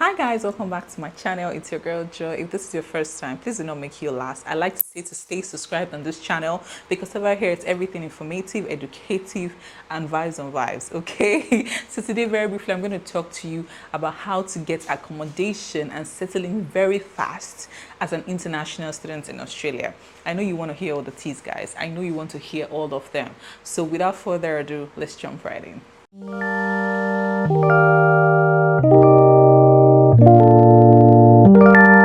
Hi guys, welcome back to my channel. It's your girl Joy. If this is your first time, please do not make you last. I like to say to stay subscribed on this channel because over here it's everything informative, educative, and vibes on vibes. Okay, so today very briefly I'm going to talk to you about how to get accommodation and settle in very fast as an international student in Australia. I know you want to hear all the teas, guys. I know you want to hear all of them. So without further ado, let's jump right in.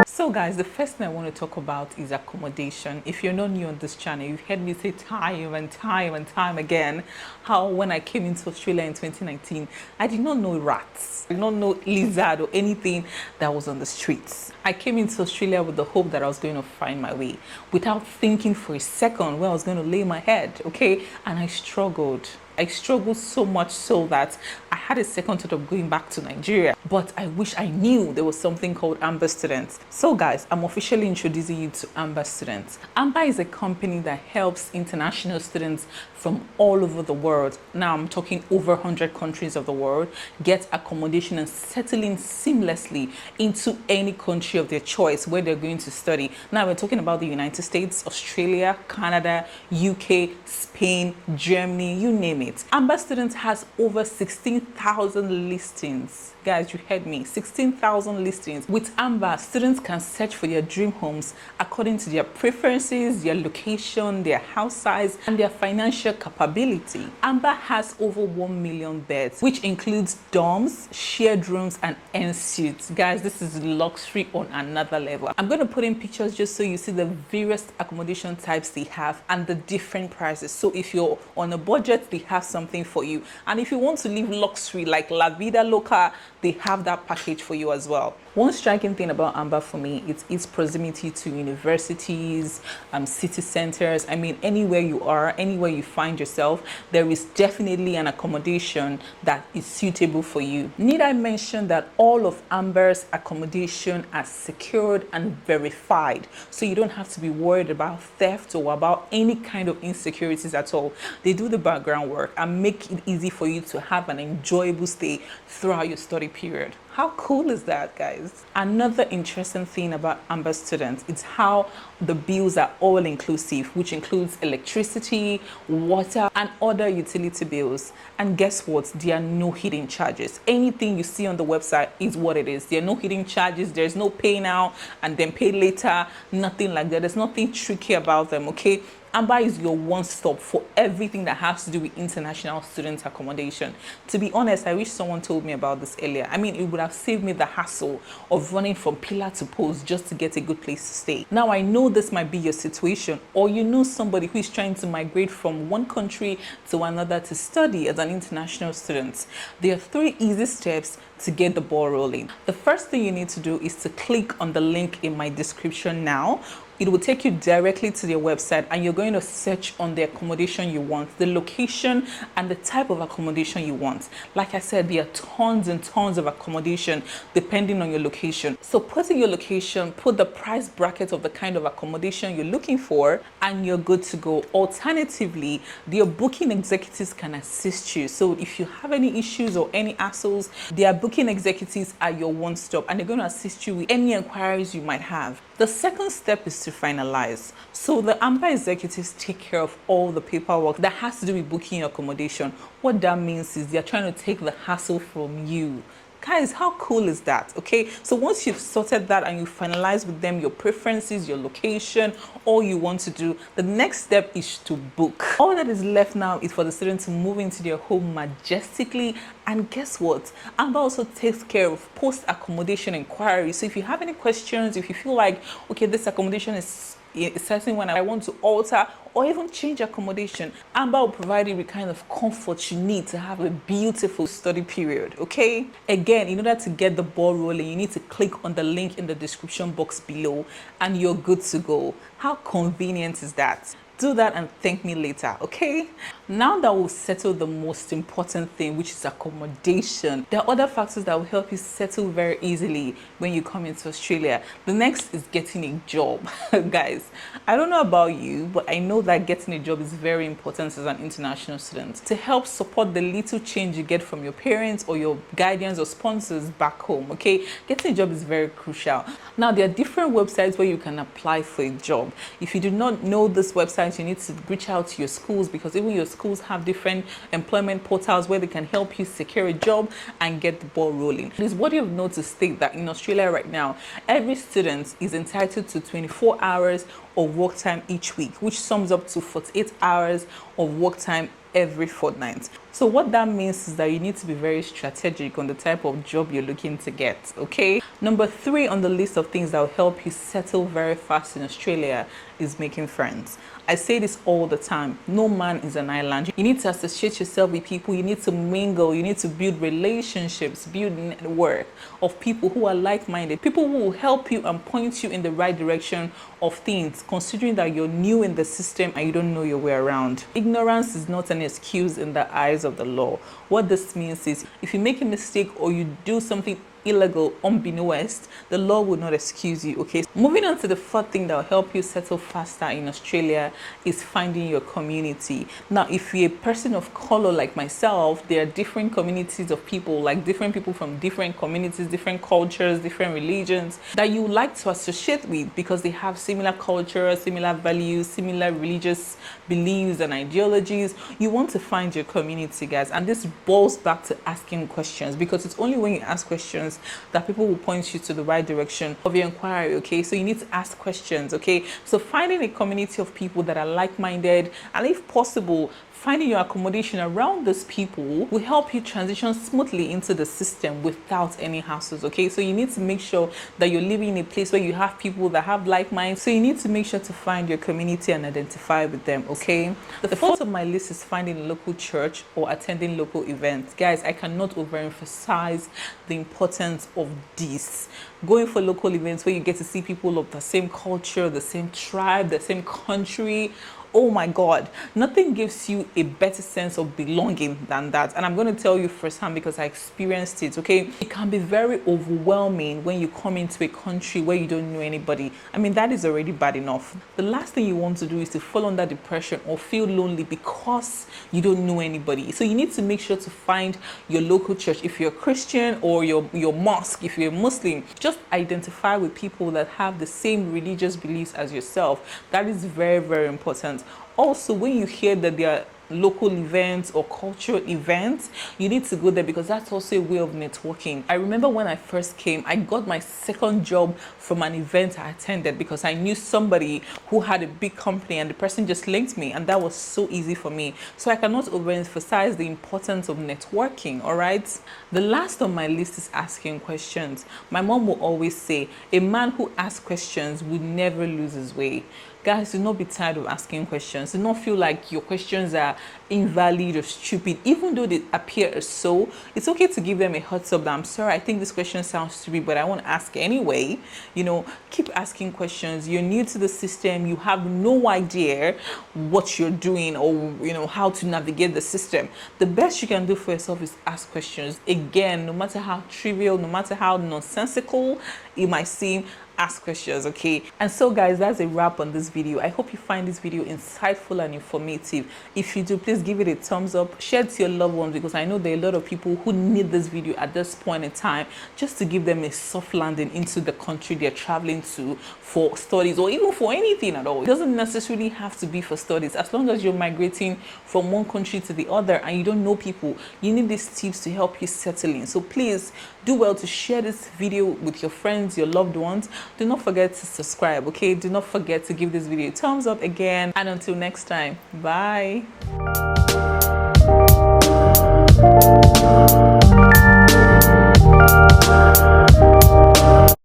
So guys, the first thing I want to talk about is accommodation. If you're not new on this channel, you've heard me say time and time again how when I came into Australia in 2019, I did not know rats. I did not know lizard or anything that was on the streets. I came into Australia with the hope that I was going to find my way without thinking for a second where I was going to lay my head, okay? And I struggled. I struggled so much so that I had a second thought of going back to Nigeria. But I wish I knew there was something called Amber Students. So guys, I'm officially introducing you to Amber Students. Amber is a company that helps international students from all over the world. Now I'm talking over 100 countries of the world, get accommodation and settle in seamlessly into any country of their choice where they're going to study. Now we're talking about the United States, Australia, Canada, UK, Spain, Germany, you name it. Amber Students has over 16,000 listings. Guys, you heard me, 16,000 listings. With Amber, students can search for their dream homes according to their preferences, their location, their house size, and their financial capability. Amber has over 1 million beds, which includes dorms, shared rooms, and en-suites. Guys, this is luxury on another level. I'm going to put in pictures just so you see the various accommodation types they have and the different prices. So if you're on a budget, they have something for you. And if you want to live luxury like La Vida Loca, they have that package for you as well. One striking thing about Amber for me is its proximity to universities, city centers. I mean, anywhere you are, anywhere you find yourself, there is definitely an accommodation that is suitable for you. Need I mention that all of Amber's accommodation are secured and verified, so you don't have to be worried about theft or about any kind of insecurities at all. They do the background work and make it easy for you to have an enjoyable stay throughout your study period. How cool is that, guys? Another interesting thing about Amber Students is how the bills are all inclusive, which includes electricity, water, and other utility bills. And guess what? There are no hidden charges. Anything you see on the website is what it is. There are no hidden charges. There's no pay now and then pay later. Nothing like that. There's nothing tricky about them, okay? Amber is your one-stop for everything that has to do with international student accommodation. To be honest, I wish someone told me about this earlier. I mean, it would have saved me the hassle of running from pillar to post just to get a good place to stay. Now, I know this might be your situation, or you know somebody who is trying to migrate from one country to another to study as an international student. There are 3 easy steps to get the ball rolling. The first thing you need to do is to click on the link in my description now. It will take you directly to their website and you're going to search on the accommodation you want, the location and the type of accommodation you want. Like I said, there are tons and tons of accommodation depending on your location. So put in your location, put the price bracket of the kind of accommodation you're looking for, and you're good to go. Alternatively, their booking executives can assist you. So if you have any issues or any hassles, their booking executives are your one stop and they're going to assist you with any inquiries you might have. The second step is to finalize. So the Amber executives take care of all the paperwork that has to do with booking your accommodation. What that means is they're trying to take the hassle from you. Guys, how cool is that? Okay, so once you've sorted that and you finalize with them your preferences, your location, all you want to do, the next step is to book. All that is left now is for the student to move into their home majestically. And guess what? Amber also takes care of post-accommodation inquiries. So if you have any questions, if you feel like, okay, this accommodation is certain when I want to alter or even change accommodation, Amber will provide you with the kind of comfort you need to have a beautiful study period, okay? Again, in order to get the ball rolling, you need to click on the link in the description box below and you're good to go. How convenient is that? Do that and thank me later, okay? Now that we've settled the most important thing, which is accommodation, there are other factors that will help you settle very easily when you come into Australia. The next is getting a job. Guys, I don't know about you, but I know that getting a job is very important as an international student to help support the little change you get from your parents or your guardians or sponsors back home, okay? Getting a job is very crucial. Now, there are different websites where you can apply for a job. If you do not know this website, you need to reach out to your schools, because even your schools have different employment portals where they can help you secure a job and get the ball rolling. It is worthy of note to state that in Australia right now, every student is entitled to 24 hours of work time each week, which sums up to 48 hours of work time every fortnight. So what that means is that you need to be very strategic on the type of job you're looking to get, okay? Number 3 on the list of things that will help you settle very fast in Australia is making friends. I say this all the time. No man is an island. You need to associate yourself with people. You need to mingle. You need to build relationships, build network of people who are like-minded, people who will help you and point you in the right direction of things, considering that you're new in the system and you don't know your way around. Ignorance is not an excuse in the eyes of the law. What this means is if you make a mistake or you do something illegal unbeknownst, the law will not excuse you, okay? Moving on to the fourth thing that will help you settle faster in Australia is finding your community. Now, if you're a person of color like myself, there are different communities of people, like different people from different communities, different cultures, different religions that you like to associate with because they have similar culture, similar values, similar religious beliefs and ideologies. You want to find your community, guys, and this boils back to asking questions, because it's only when you ask questions that people will point you to the right direction of your inquiry, okay? So you need to ask questions, okay? So finding a community of people that are like-minded, and if possible, finding your accommodation around those people will help you transition smoothly into the system without any hassles, okay? So you need to make sure that you're living in a place where you have people that have like minds. So you need to make sure to find your community and identify with them, okay? The fourth on my list is finding a local church or attending local events. Guys, I cannot overemphasize the importance of this. Going for local events where you get to see people of the same culture, the same tribe, the same country. Oh my God, nothing gives you a better sense of belonging than that. And I'm going to tell you firsthand because I experienced it, okay? It can be very overwhelming when you come into a country where you don't know anybody. I mean, that is already bad enough. The last thing you want to do is to fall under depression or feel lonely because you don't know anybody. So you need to make sure to find your local church. If you're a Christian, or your mosque, if you're a Muslim, just identify with people that have the same religious beliefs as yourself. That is very, very important. Also, when you hear that there are local events or cultural events, you need to go there, because that's also a way of networking. I remember when I first came, I got my second job from an event I attended because I knew somebody who had a big company and the person just linked me, and that was so easy for me. So I cannot overemphasize the importance of networking, all right? The last on my list is asking questions. My mom will always say, a man who asks questions would never lose his way. Guys, do not be tired of asking questions. Do not feel like your questions are invalid or stupid, even though they appear as so. It's okay to give them a heads up that, I'm sorry, I think this question sounds stupid, but I want to ask anyway. You know, keep asking questions. You're new to the system. You have no idea what you're doing, or, you know, how to navigate the system. The best you can do for yourself is ask questions. Again, no matter how trivial, no matter how nonsensical it might seem, ask questions, okay? And so guys, that's a wrap on this video. I hope you find this video insightful and informative. If you do, please give it a thumbs up, share it to your loved ones, because I know there are a lot of people who need this video at this point in time, just to give them a soft landing into the country they're traveling to for studies, or even for anything at all. It doesn't necessarily have to be for studies. As long as you're migrating from one country to the other and you don't know people, you need these tips to help you settle in. So please do well to share this video with your friends, your loved ones. Do not forget to subscribe, okay? Do not forget to give this video a thumbs up again. And until next time, bye.